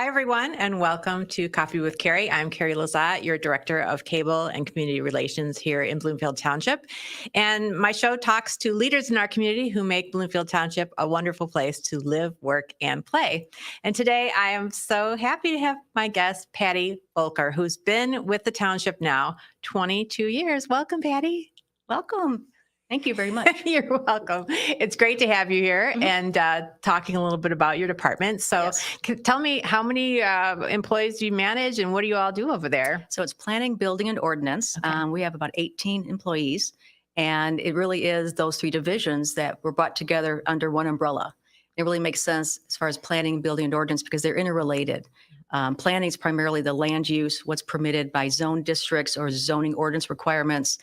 Hi, everyone, and welcome to Coffee with Carrie. I'm Carrie LeZotte, your Director of Cable and Community Relations here in Bloomfield Township. And my show talks to leaders in our community who make Bloomfield Township a wonderful place to live, work, and play. And today I am so happy to have my guest, Patti Volker, who's been with the township now 22 years. Welcome, Patti. Welcome. Thank you very much. You're welcome. It's great to have you here and talking a little bit about your department. So tell me, how many employees do you manage and what do you all do over there? So it's planning, building, and ordinance. Okay. We have about 18 employees, and it really is those three divisions that were brought together under one umbrella. It really makes sense as far as planning, building, and ordinance because they're interrelated. Planning is primarily the land use, what's permitted by zone districts or zoning ordinance requirements.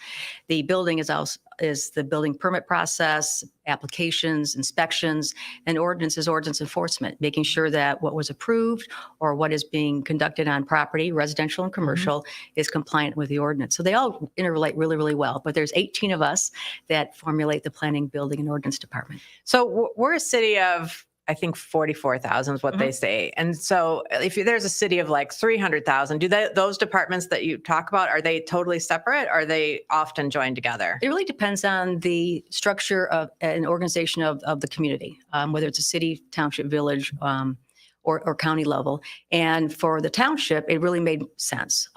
The building is the building permit process, applications, inspections, and ordinance is ordinance enforcement, making sure that what was approved or what is being conducted on property, residential and commercial, is compliant with the ordinance. So they all interrelate really, really well. But there's 18 of us that formulate the planning, building, and ordinance department. So we're a city of, I think 44,000 is what they say. And so if there's a city of like 300,000, do those departments that you talk about, are they totally separate? Or are they often joined together? It really depends on the structure of an organization of the community, whether it's a city, township, village, or county level. And for the township, it really made sense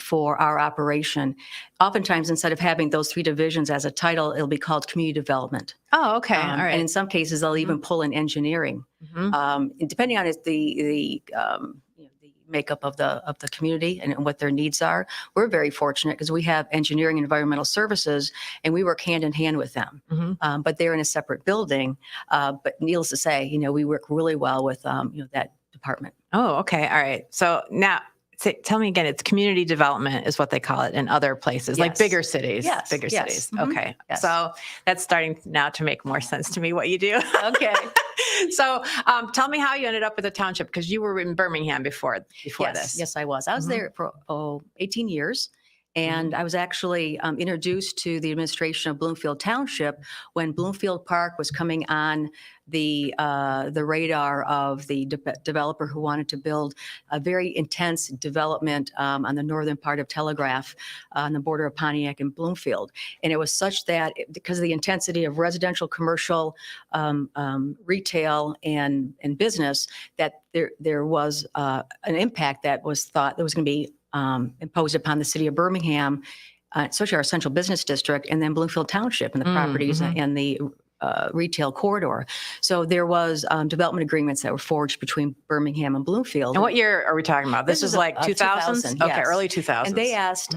for our operation. Oftentimes, instead of having those three divisions as a title, it'll be called community development. Oh, okay. All right. And in some cases, they'll even pull in engineering. And depending on the makeup of the community and what their needs are. We're very fortunate because we have engineering and environmental services, and we work hand in hand with them. But they're in a separate building. But needless to say, we work really well with that department. Oh, okay. All right. So now, tell me again, it's community development is what they call it in other places, like bigger cities. Bigger cities. Okay. So that's starting now to make more sense to me what you do. Okay. So tell me how you ended up with the township, because you were in Birmingham before this. Yes, I was. I was there for 18 years. And I was actually introduced to the administration of Bloomfield Township when Bloomfield Park was coming on the radar of the developer who wanted to build a very intense development on the northern part of Telegraph on the border of Pontiac and Bloomfield. And it was such that because of the intensity of residential, commercial, retail, and business, that there was an impact that was thought that was going to be imposed upon the city of Birmingham, especially our central business district, and then Bloomfield Township and the properties and the retail corridor. So there was development agreements that were forged between Birmingham and Bloomfield. And what year are we talking about? This is like 2000? Okay, early 2000s. And they asked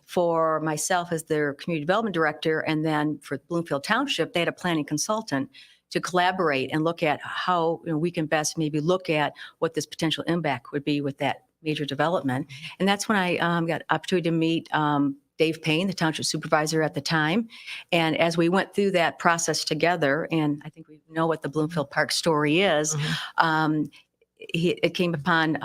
for myself as their community development director, and then for Bloomfield Township, they had a planning consultant to collaborate and look at how we can best maybe look at what this potential impact would be with that major development. And that's when I got opportunity to meet Dave Payne, the township supervisor at the time. And as we went through that process together, and I think we know what the Bloomfield Park story is, it came upon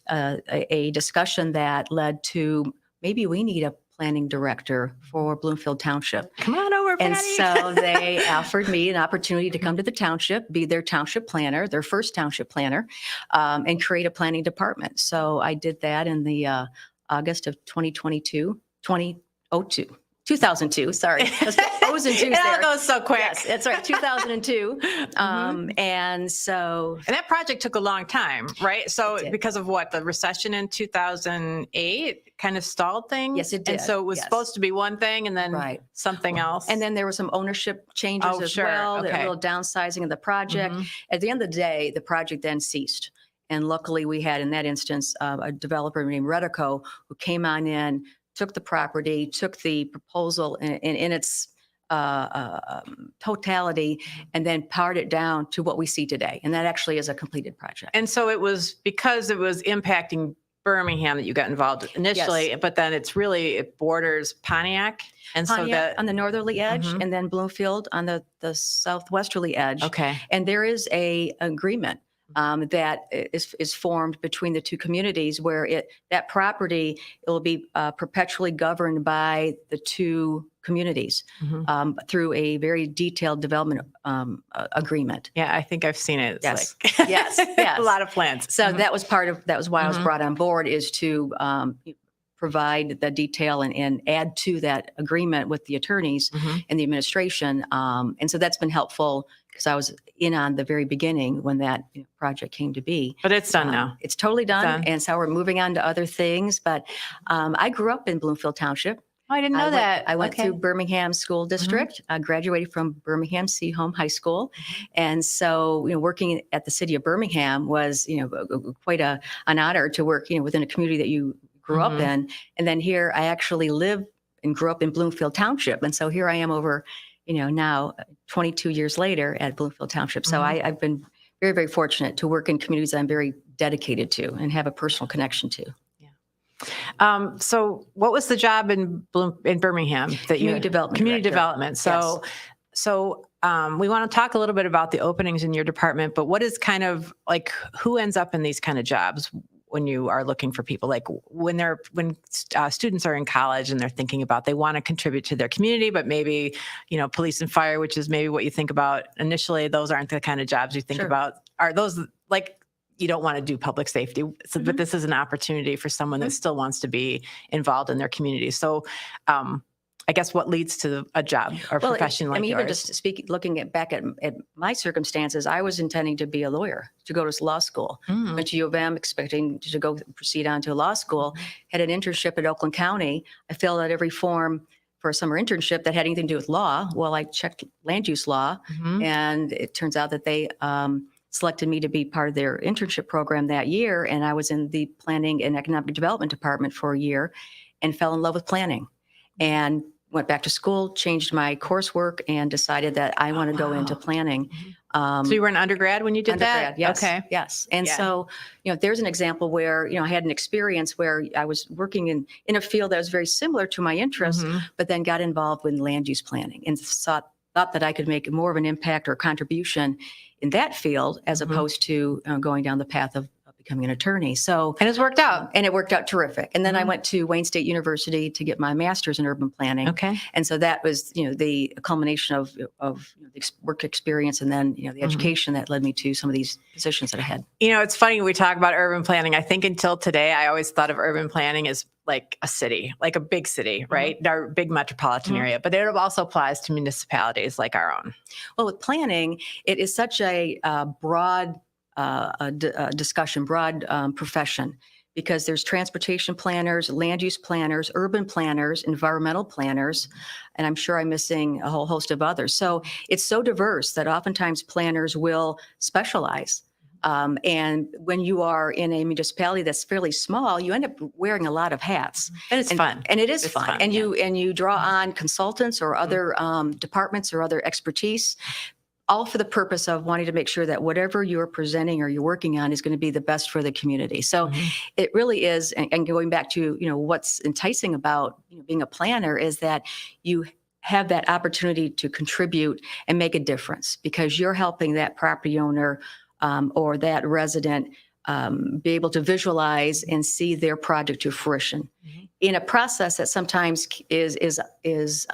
a discussion that led to maybe we need a planning director for Bloomfield Township. Come on over, Patti. And so they offered me an opportunity to come to the township, be their township planner, their first township planner, and create a planning department. So I did that in the August of 2002, sorry. O's and twos it all goes so quick. Yes, that's right, 2002. And that project took a long time, right? So because of what, the recession in 2008 kind of stalled things? Yes, it did. And so it was supposed to be one thing and then something else? And then there were some ownership changes well, a little downsizing of the project. At the end of the day, the project then ceased. And luckily we had, in that instance, a developer named Redico who came on in, took the property, took the proposal in its totality, and then pared it down to what we see today. And that actually is a completed project. And so it was because it was impacting Birmingham that you got involved initially, but then it borders Pontiac. And Pontiac so on the northerly edge, and then Bloomfield on the southwesterly edge. Okay. And there is a agreement that is formed between the two communities, where that property, it will be perpetually governed by the two communities through a very detailed development agreement. Yeah, I think I've seen it. It's Yes. like Yes. Yes. a lot of plans. So that was why I was brought on board, is to provide the detail and add to that agreement with the attorneys and the administration. And so that's been helpful, because I was in on the very beginning when that project came to be. But it's done now. It's totally done. And so we're moving on to other things. But I grew up in Bloomfield Township. Oh, I didn't know that. I went through Birmingham School District. I graduated from Birmingham Seaholm High School. And so, working at the city of Birmingham was, quite an honor to work, within a community that you grew up in. And then here I actually live and grew up in Bloomfield Township. And so here I am over, now 22 years later at Bloomfield Township. So I've been very, very fortunate to work in communities that I'm very dedicated to and have a personal connection to. So what was the job in Birmingham that Community development. Community director. development. So we want to talk a little bit about the openings in your department, but what is kind of like, who ends up in these kind of jobs when you are looking for people? Like when students are in college and they're thinking about, they want to contribute to their community, but maybe, police and fire, which is maybe what you think about initially, those aren't the kind of jobs you think about. Are those like, you don't want to do public safety, but this is an opportunity for someone that still wants to be involved in their community. So I guess what leads to a job or profession like yours? Even just looking back at my circumstances, I was intending to be a lawyer, to go to law school. Went to U of M expecting to go proceed on to law school, had an internship at Oakland County. I filled out every form for a summer internship that had anything to do with law. Well, I checked land use law, and it turns out that they selected me to be part of their internship program that year. And I was in the planning and economic development department for a year and fell in love with planning, and went back to school, changed my coursework, and decided that I want to go into planning. So you were an undergrad when you did that? Yes. Okay. Yes. And so, there's an example where, I had an experience where I was working in a field that was very similar to my interests, but then got involved with land use planning and thought that I could make more of an impact or contribution in that field, as opposed to going down the path of becoming an attorney. So, and it's worked out. And it worked out terrific. And then I went to Wayne State University to get my master's in urban planning. Okay. And so that was, the culmination of the work experience, and then, the education that led me to some of these positions that I had. It's funny, we talk about urban planning. I think until today, I always thought of urban planning as like a city, like a big city, right? Our big metropolitan area, but it also applies to municipalities like our own. Well, with planning, it is such a broad discussion, broad profession, because there's transportation planners, land use planners, urban planners, environmental planners, and I'm sure I'm missing a whole host of others. So it's so diverse that oftentimes planners will specialize. And when you are in a municipality that's fairly small, you end up wearing a lot of hats. And it's fun. And it is fun. And yeah. you draw on consultants or other departments or other expertise, all for the purpose of wanting to make sure that whatever you're presenting or you're working on is going to be the best for the community. So it really is, and going back to, what's enticing about being a planner is that you have that opportunity to contribute and make a difference, because you're helping that property owner or that resident be able to visualize and see their project to fruition in a process that sometimes is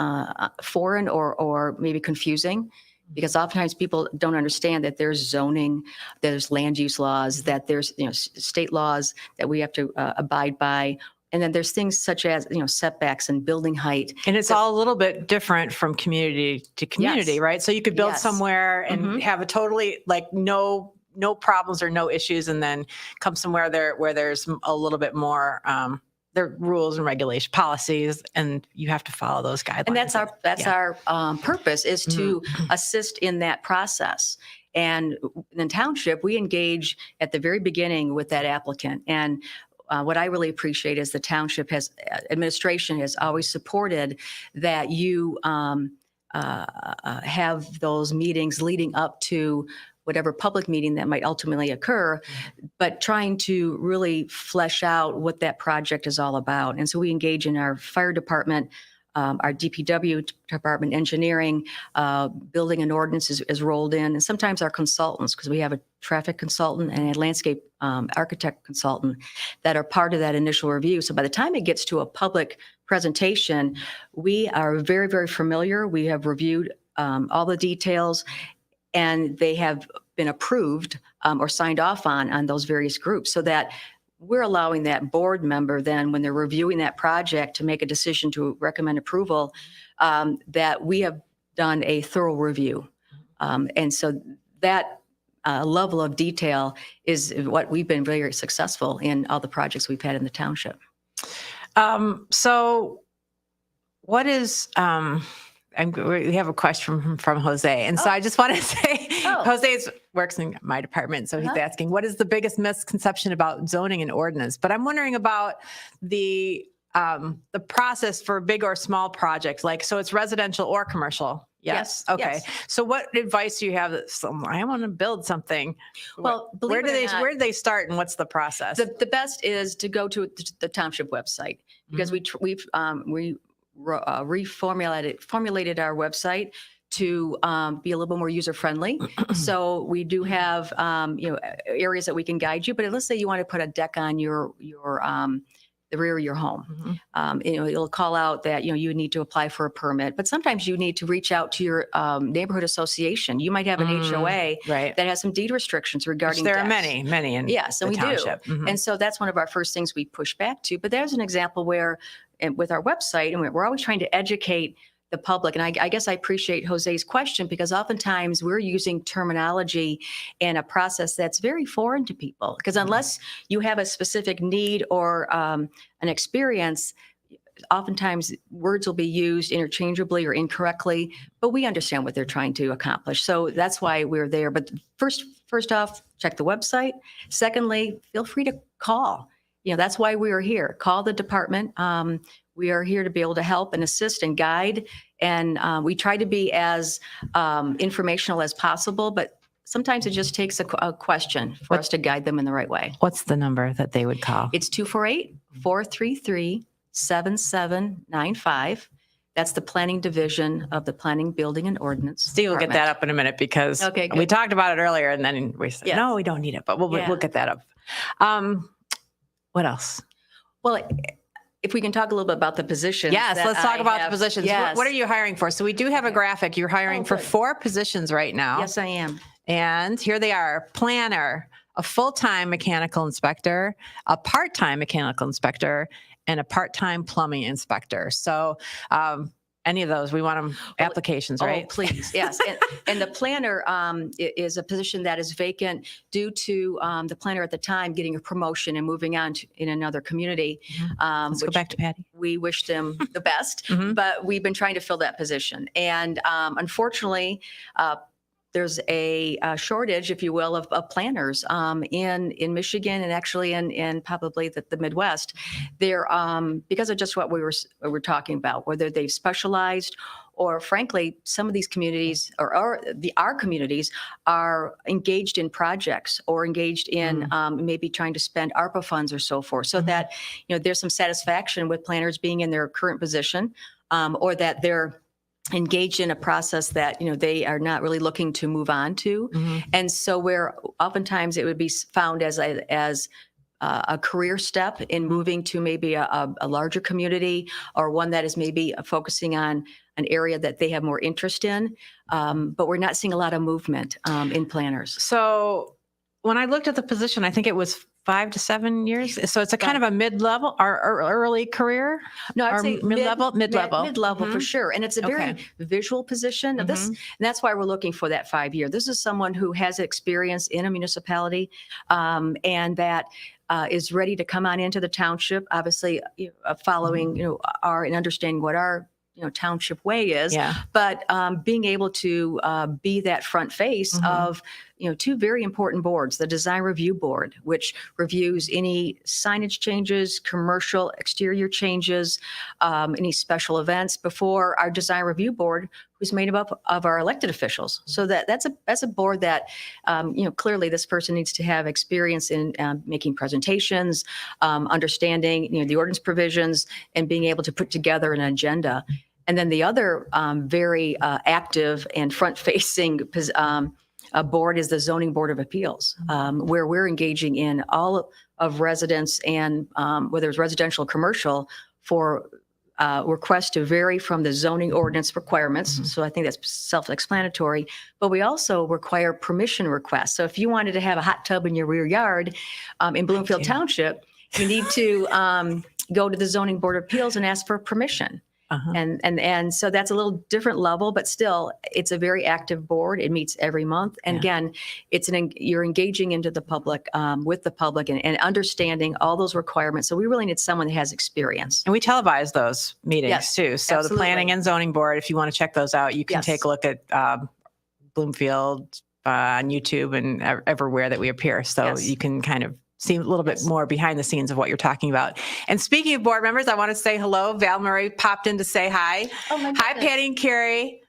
foreign or maybe confusing. Because oftentimes people don't understand that there's zoning, there's land use laws, that there's state laws that we have to abide by, and then there's things such as setbacks and building height. And it's all a little bit different from community to community, right? So you could build somewhere and have a totally no problems or no issues, and then come somewhere where there's a little bit more. There are rules and regulation policies, and you have to follow those guidelines. And that's our purpose, is to assist in that process. And in the township, we engage at the very beginning with that applicant. And what I really appreciate is the township administration has always supported that you have those meetings leading up to whatever public meeting that might ultimately occur, but trying to really flesh out what that project is all about. And so we engage in our fire department our DPW department, engineering, building and ordinance is rolled in, and sometimes our consultants, because we have a traffic consultant and a landscape architect consultant that are part of that initial review. So by the time it gets to a public presentation, we are very, very familiar. We have reviewed all the details, and they have been approved or signed off on those various groups, so that we're allowing that board member then, when they're reviewing that project, to make a decision to recommend approval, that we have done a thorough review. And so that level of detail is what we've been very successful in all the projects we've had in the township. So what is, we have a question from Jose. And so I just want to say, Jose works in my department. So he's asking, what is the biggest misconception about zoning and ordinance? But I'm wondering about the process for big or small projects, like, so it's residential or commercial. Yes. Okay. Yes. So what advice do you have that I want to build something? Well, where do they start, and what's the process? The best is to go to the township website, because we've formulated our website to be a little bit more user friendly. So we do have areas that we can guide you. But let's say you want to put a deck on your the rear of your home. It'll call out that you need to apply for a permit, but sometimes you need to reach out to your neighborhood association. You might have an HOA that has some deed restrictions regarding. There decks. are many in yes, and the we township. do. And so that's one of our first things we push back to. But there's an example where, with our website, and we're always trying to educate the public. And I guess I appreciate Jose's question, because oftentimes we're using terminology and a process that's very foreign to people. Because unless you have a specific need or an experience, oftentimes words will be used interchangeably or incorrectly, but we understand what they're trying to accomplish. So that's why we're there. But first off, check the website. Secondly, feel free to call. That's why we are here. Call the department. We are here to be able to help and assist and guide. And we try to be as informational as possible, but sometimes it just takes a question for us to guide them in the right way. What's the number that they would call? It's 248-433-7795. That's the planning division of the Planning, Building, and Ordinance. Steve will get that up in a minute, because we talked about it earlier, and then we said, no, we don't need it, but we'll get that up. What else? Well, if we can talk a little bit about the positions. Yes, let's talk about the positions. Yes. What are you hiring for? So we do have a graphic. You're hiring for 4 positions right now. Yes, I am. And here they are: planner, a full-time mechanical inspector, a part-time mechanical inspector, and a part-time plumbing inspector. So any of those, we want them applications, right? Oh, please. Yes. And the planner is a position that is vacant due to the planner at the time getting a promotion and moving on in another community. Let's go back to Patti. We wish them the best, but we've been trying to fill that position. And unfortunately, there's a shortage, if you will, of planners in Michigan, and actually in probably the Midwest. They're because of just what we were talking about, whether they've specialized, or frankly, some of these communities or our communities are engaged in projects or engaged in maybe trying to spend ARPA funds or so forth, so that there's some satisfaction with planners being in their current position, or that they're engaged in a process that they are not really looking to move on to. And so where oftentimes it would be found as a career step in moving to maybe a larger community, or one that is maybe focusing on an area that they have more interest in, but we're not seeing a lot of movement in planners. So when I looked at the position, I think it was 5 to 7 years. So it's a kind of a mid-level or early career. No, I'd say mid-level. Mid-level for sure. And it's a very visual position of this. And that's why we're looking for that 5-year. This is someone who has experience in a municipality, and that is ready to come on into the township, obviously following, our and understanding what our township way is, but being able to be that front face of, 2 very important boards: the Design Review Board, which reviews any signage changes, commercial exterior changes, any special events, before our Design Review Board, who's made up of our elected officials. So that's a board that, clearly this person needs to have experience in making presentations, understanding, the ordinance provisions, and being able to put together an agenda. And then the other very active and front-facing board is the Zoning Board of Appeals, where we're engaging in all of residents and whether it's residential or commercial for requests to vary from the zoning ordinance requirements. So I think that's self-explanatory. But we also require permission requests. So if you wanted to have a hot tub in your rear yard in Bloomfield Township, you need to go to the Zoning Board of Appeals and ask for permission. And so that's a little different level, but still, it's a very active board. It meets every month. And again, you're engaging into the public, with the public and understanding all those requirements. So we really need someone that has experience. And we televise those meetings too. So absolutely. The Planning and Zoning Board, if you want to check those out, you can take a look at Bloomfield on YouTube and everywhere that we appear. So you can kind of see a little bit more behind the scenes of what you're talking about. And speaking of board members, I want to say hello. Val Murray popped in to say hi. Oh my Hi, Patti and Carrie.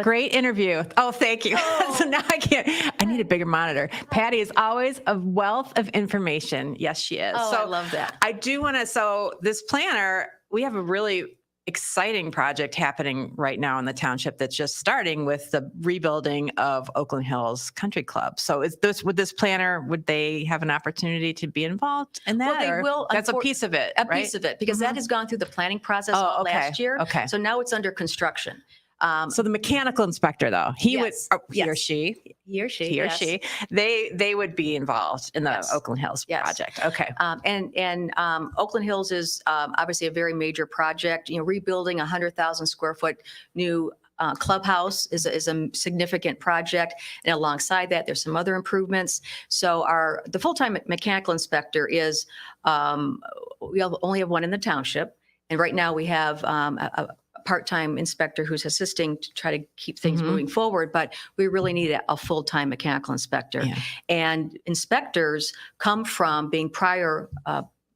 Great interview. Oh, thank you. So now I need a bigger monitor. Patti is always a wealth of information. Yes, she is. Oh, so I love that. I do want to, so this planner, we have a really exciting project happening right now in the township that's just starting with the rebuilding of Oakland Hills Country Club. So would this planner, would they have an opportunity to be involved in that? Well, they will. That's a piece of it, right? Piece of it, because that has gone through the planning process last year. Okay. So now it's under construction. So the mechanical inspector, though, he or she, they would be involved in the Oakland Hills project. Okay. And Oakland Hills is obviously a very major project. Rebuilding 100,000 square foot new clubhouse is a significant project, and alongside that, there's some other improvements. So the full-time mechanical inspector is we only have one in the township, and right now we have a part-time inspector who's assisting to try to keep things moving forward, but we really need a full-time mechanical inspector. And inspectors come from being prior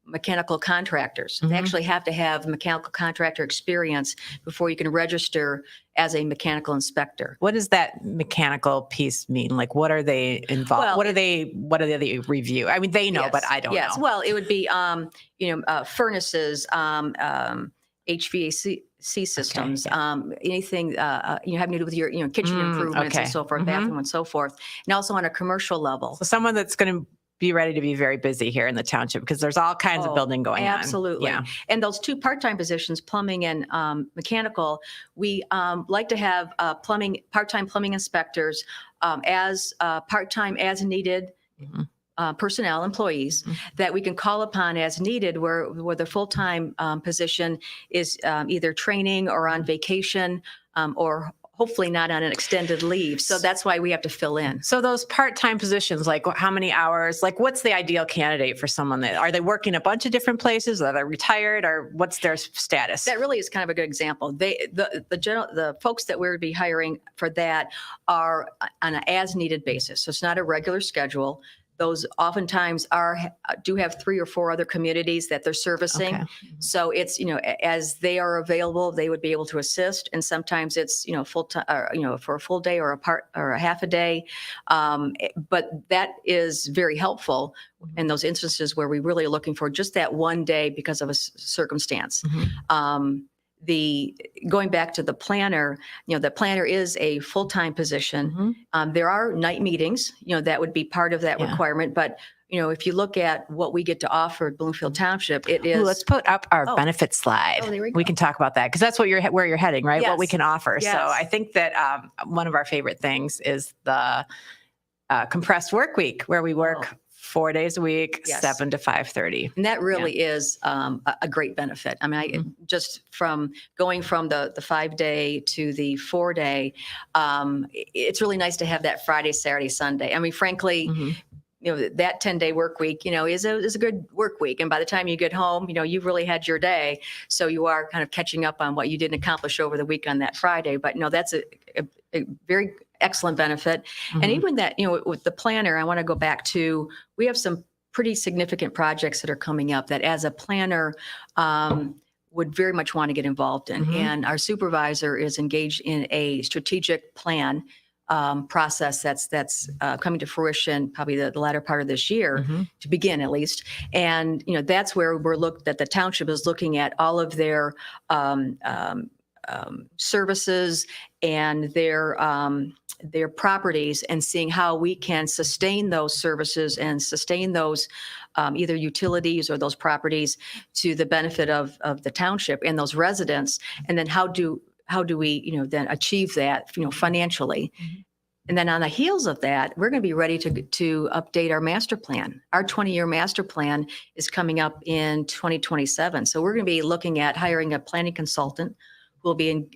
mechanical contractors. They actually have to have mechanical contractor experience before you can register as a mechanical inspector. What does that mechanical piece mean? Like, what are they involved? Well, what do they review? I mean, they know, but I don't know. Well, it would be, furnaces, HVAC systems, anything having to do with your kitchen improvements and so forth, bathroom and so forth, and also on a commercial level. So someone that's going to be ready to be very busy here in the township because there's all kinds of building going on. Absolutely. And those two part-time positions, plumbing and mechanical, we like to have part-time plumbing inspectors as part-time as needed. Personnel, employees that we can call upon as needed, where the full-time position is either training or on vacation or hopefully not on an extended leave. So that's why we have to fill in. So those part-time positions, like how many hours, like what's the ideal candidate for someone that, are they working a bunch of different places? Are they retired, or what's their status? That really is kind of a good example. The folks that we're to be hiring for that are on an as needed basis. So it's not a regular schedule. Those oftentimes do have 3 or 4 other communities that they're servicing. So it's, as they are available, they would be able to assist. And sometimes it's, full time, for a full day or a half a day. But that is very helpful in those instances where we really are looking for just that one day because of a circumstance. Going back to the planner, the planner is a full-time position. There are night meetings, that would be part of that requirement. But, if you look at what we get to offer at Bloomfield Township, it is. Let's put up our benefit slide. There we go. We can talk about that because that's where you're heading, right? What we can offer. Yes. So I think that one of our favorite things is the compressed work week, where we work 4 days a week, 7 to 5:30. And that really is a great benefit. I mean, just from going from the 5-day to the 4-day, it's really nice to have that Friday, Saturday, Sunday. I mean, frankly, that 10-day work week, is a good work week. And by the time you get home, you've really had your day. So you are kind of catching up on what you didn't accomplish over the week on that Friday. But that's a very excellent benefit. And even that, with the planner, I want to go back to, we have some pretty significant projects that are coming up that as a planner would very much want to get involved in. And our supervisor is engaged in a strategic plan process that's coming to fruition probably the latter part of this year to begin at least. And, that's where that the township is looking at all of their services and their properties and seeing how we can sustain those services and sustain those either utilities or those properties to the benefit of the township and those residents. And then how do we, then achieve that, financially. And then on the heels of that, we're going to be ready to update our master plan. Our 20-year master plan is coming up in 2027. So we're going to be looking at hiring a planning consultant who will be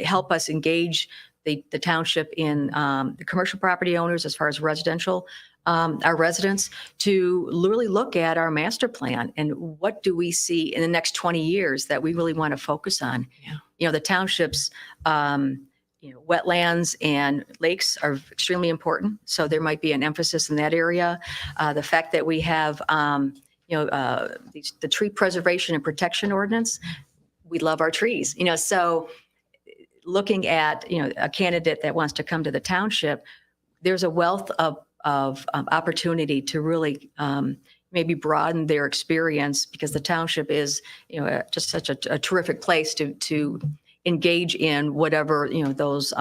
help us engage the township in the commercial property owners as far as residential, our residents, to really look at our master plan and what do we see in the next 20 years that we really want to focus on. The townships, wetlands and lakes are extremely important. So there might be an emphasis in that area. The fact that we have, the tree preservation and protection ordinance, we love our trees, so looking at, a candidate that wants to come to the township, there's a wealth of opportunity to really maybe broaden their experience because the township is, just such a terrific place to engage in whatever, those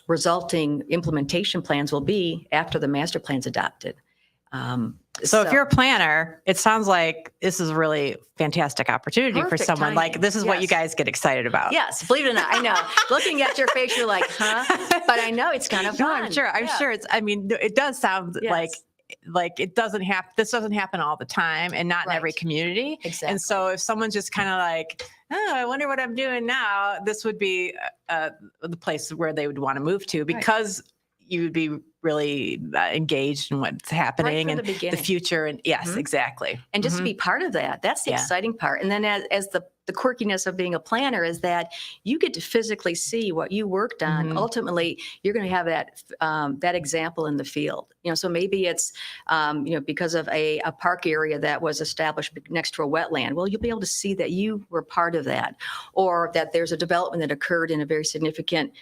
resulting implementation plans will be after the master plan's adopted. So if you're a planner, it sounds like this is a really fantastic opportunity for Perfect someone. timing. Like this is what you Yes. guys get excited about. Yes, believe it or not, I know. Looking at your face, you're like, huh? But I know it's kind of No, fun. I'm sure. I'm Yeah. sure it does sound Yes. like it doesn't happen. This doesn't happen all the time and not in every Right. community. Exactly. And so if someone's just kind of like, oh, I wonder what I'm doing now, this would be the place where they would want to move to because you would be really engaged in what's happening from and the the beginning. future. And yes, Mhm. exactly. And just to be part of that, that's the Yeah. exciting part. And then as the quirkiness of being a planner is that you get to physically see what you worked on. Mhm. Ultimately, you're going to have that example in the field. So maybe it's because of a park area that was established next to a wetland. Well, you'll be able to see that you were part of that, or that there's a development that occurred in a very significant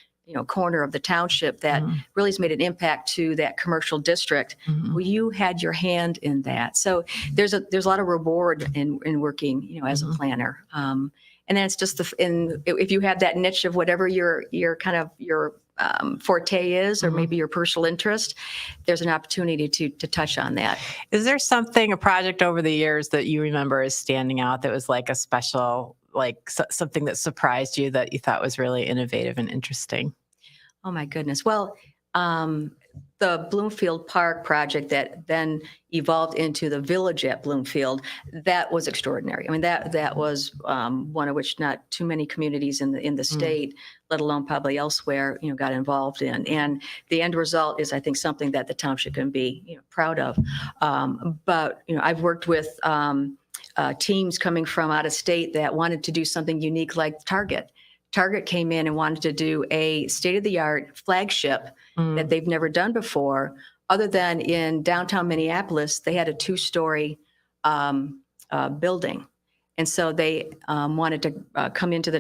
corner of the township that Mhm. really has made an impact to that commercial district. Mhm. Well, you had your hand in that. So there's a lot of reward in working, as a planner. And then it's just if you have that niche of whatever your forte is, or maybe your personal interest, there's an opportunity to touch on that. Is there a project over the years that you remember as standing out that was like a special, like something that surprised you that you thought was really innovative and interesting? Oh my goodness. Well, the Bloomfield Park project that then evolved into the village at Bloomfield, that was extraordinary. I mean, that was one of which not too many communities in the state, let alone probably elsewhere, got involved in. And the end result is, I think, something that the township can be proud of. But I've worked with teams coming from out of state that wanted to do something unique like Target. Target came in and wanted to do a state-of-the-art flagship that they've never done before. Other than in downtown Minneapolis, they had a 2-story building. And so they wanted to come into the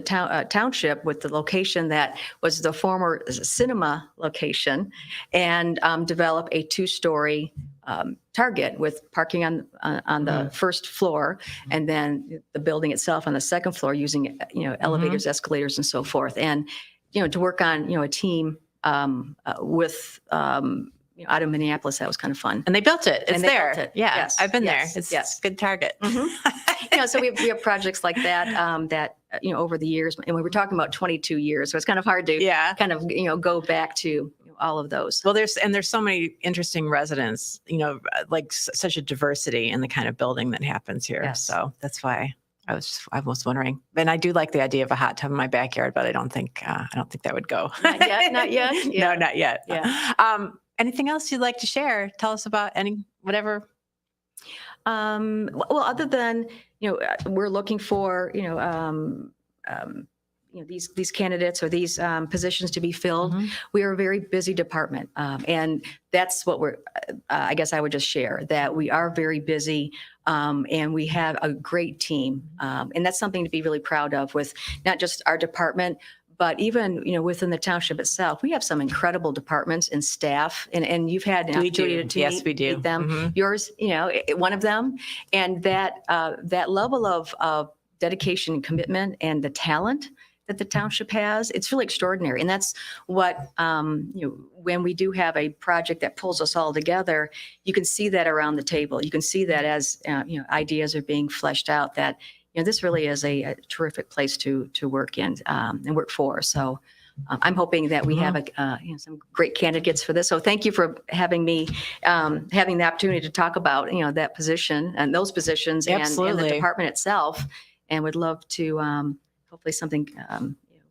township with the location that was the former cinema location and develop a 2-story Target with parking on the first floor, and then the building itself on the second floor using elevators, escalators, and so forth. And to work on a team with out of Minneapolis, that was kind of fun. And they built it. It's And they there. built it. Yeah, Yes. I've been Yes. there. It's Yes. a good Target. So we have projects like that that over the years, and we were talking about 22 years, so it's kind of hard to kind of go back to all of those. Well, there's so many interesting residents, like such a diversity in the kind of building that happens here. Yes. So that's why I was wondering. And I do like the idea of a hot tub in my backyard, but I don't think that would go. Not yet. Not yet. No, not yet. Yeah. Anything else you'd like to share? Tell us about whatever. Well, other than we're looking for these candidates or these positions to be filled. We are a very busy department, and that's what we're. I guess I would just share that we are very busy, and we have a great team, and that's something to be really proud of with not just our department, But even, within the township itself, we have some incredible departments and staff, and you've had an opportunity to Yes, we do. meet them. Mhm. Yours, one of them, and that level of dedication and commitment and the talent that the township has, it's really extraordinary. And that's what, when we do have a project that pulls us all together, you can see that around the table. You can see that as, ideas are being fleshed out, that, this really is a terrific place to work in and work for. So I'm hoping that we have some great candidates for this. So thank you for having me, having the opportunity to talk about, that position and those positions and the department itself. And would love to, hopefully something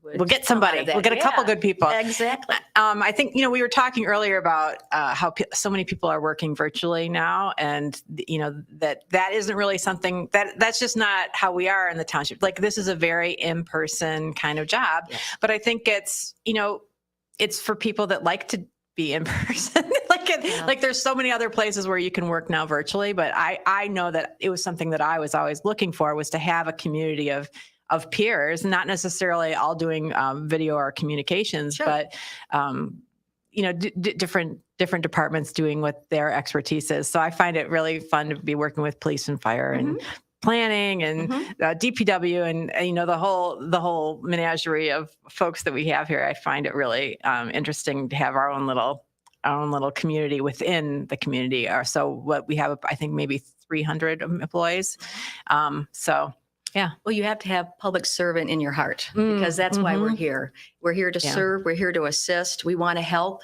we'll get somebody. We'll get a couple good people. Exactly. I think, we were talking earlier about how so many people are working virtually now, and, that isn't really something that's just not how we are in the township. Like, this is a very in-person kind of job, but I think it's, it's for people that like to be in person. Like there's so many other places where you can work now virtually, but I know that it was something that I was always looking for, was to have a community of peers, not necessarily all doing video or communications, but different departments doing what their expertise is. So I find it really fun to be working with police and fire and planning and DPW and the whole menagerie of folks that we have here. I find it really interesting to have our own little community within the community. So what we have, I think maybe 300 employees. Yeah. Well, you have to have public servant in your heart, because that's why we're here. We're here to serve. We're here to assist. We want to help.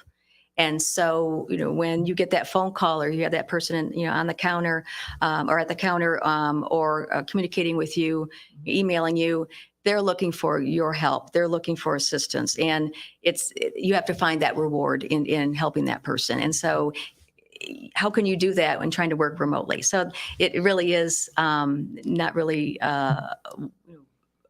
And so, when you get that phone call, or you have that person, on the counter or at the counter or communicating with you, emailing you, they're looking for your help. They're looking for assistance. And you have to find that reward in helping that person. And so how can you do that when trying to work remotely? So it really is not really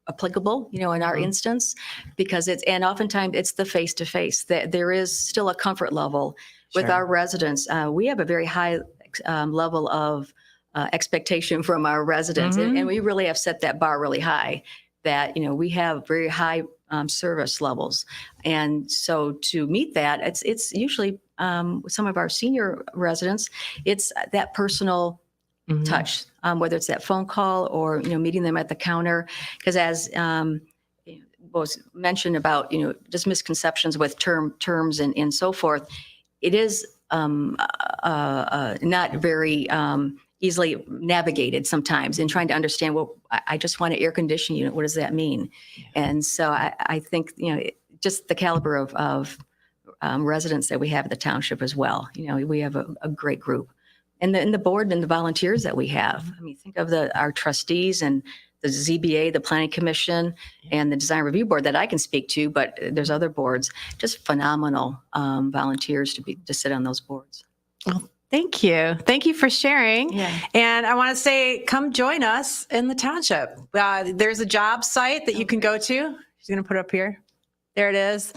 applicable, in our instance, because and oftentimes it's the face-to-face. That there is still a comfort level with our residents. We have a very high level of expectation from our residents, and we really have set that bar really high. That we have very high service levels, and so to meet that, it's usually some of our senior residents, it's that personal touch, whether it's that phone call or meeting them at the counter, because as was mentioned about just misconceptions with terms and so forth, it is not very easily navigated sometimes in trying to understand, well, I just want an air conditioning unit. What does that mean? And so I think, just the caliber of residents that we have at the township as well. We have a great group. And the board and the volunteers that we have. I mean, think of our trustees and the ZBA, the Planning Commission, and the Design Review Board that I can speak to, but there's other boards, just phenomenal volunteers to sit on those boards. Well, thank you. Thank you for sharing. Yeah. And I want to say, come join us in the township. There's a job site that you can go to. She's going to put it up here. There it is.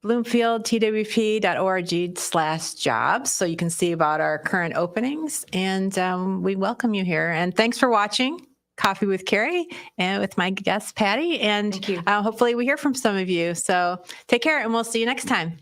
BloomfieldTWP.org/jobs. So you can see about our current openings, and we welcome you here. And thanks for watching Coffee with Carrie and with my guest, Patti. And Thank you. Hopefully we hear from some of you. So take care, and we'll see you next time.